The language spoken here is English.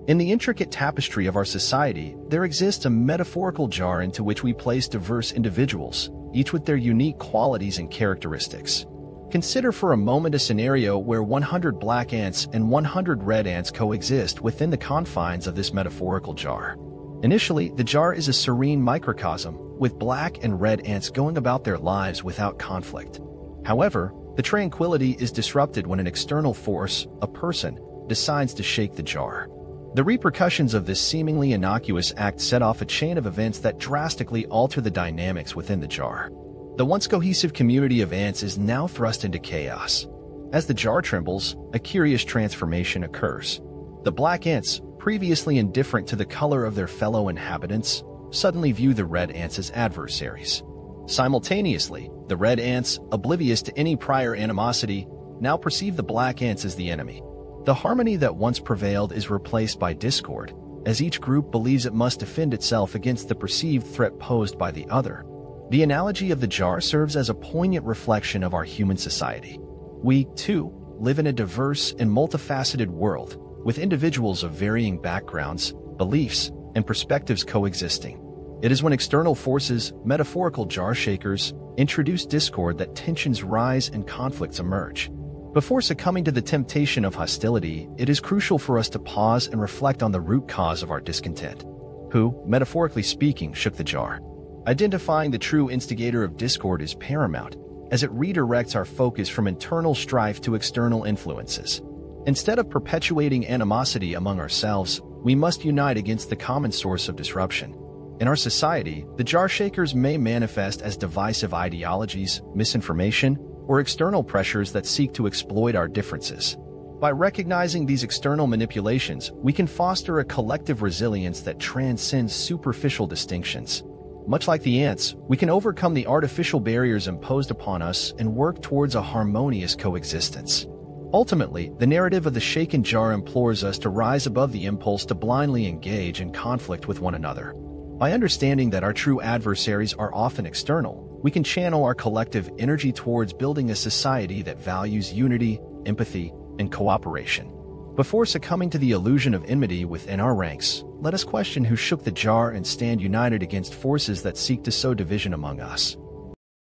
In the intricate tapestry of our society, there exists a metaphorical jar into which we place diverse individuals, each with their unique qualities and characteristics. Consider for a moment a scenario where 100 black ants and 100 red ants coexist within the confines of this metaphorical jar. Initially, the jar is a serene microcosm, with black and red ants going about their lives without conflict. However, the tranquility is disrupted when an external force, a person, decides to shake the jar. The repercussions of this seemingly innocuous act set off a chain of events that drastically alter the dynamics within the jar. The once cohesive community of ants is now thrust into chaos. As the jar trembles, a curious transformation occurs. The black ants, previously indifferent to the color of their fellow inhabitants, suddenly view the red ants as adversaries. Simultaneously, the red ants, oblivious to any prior animosity, now perceive the black ants as the enemy. The harmony that once prevailed is replaced by discord, as each group believes it must defend itself against the perceived threat posed by the other. The analogy of the jar serves as a poignant reflection of our human society. We, too, live in a diverse and multifaceted world, with individuals of varying backgrounds, beliefs, and perspectives coexisting. It is when external forces, metaphorical jar shakers, introduce discord that tensions rise and conflicts emerge. Before succumbing to the temptation of hostility, it is crucial for us to pause and reflect on the root cause of our discontent. Who, metaphorically speaking, shook the jar? Identifying the true instigator of discord is paramount, as it redirects our focus from internal strife to external influences. Instead of perpetuating animosity among ourselves, we must unite against the common source of disruption. In our society, the jar shakers may manifest as divisive ideologies, misinformation, or external pressures that seek to exploit our differences. By recognizing these external manipulations, we can foster a collective resilience that transcends superficial distinctions. Much like the ants, we can overcome the artificial barriers imposed upon us and work towards a harmonious coexistence. Ultimately, the narrative of the shaken jar implores us to rise above the impulse to blindly engage in conflict with one another. By understanding that our true adversaries are often external, we can channel our collective energy towards building a society that values unity, empathy, and cooperation. Before succumbing to the illusion of enmity within our ranks, let us question who shook the jar and stand united against forces that seek to sow division among us.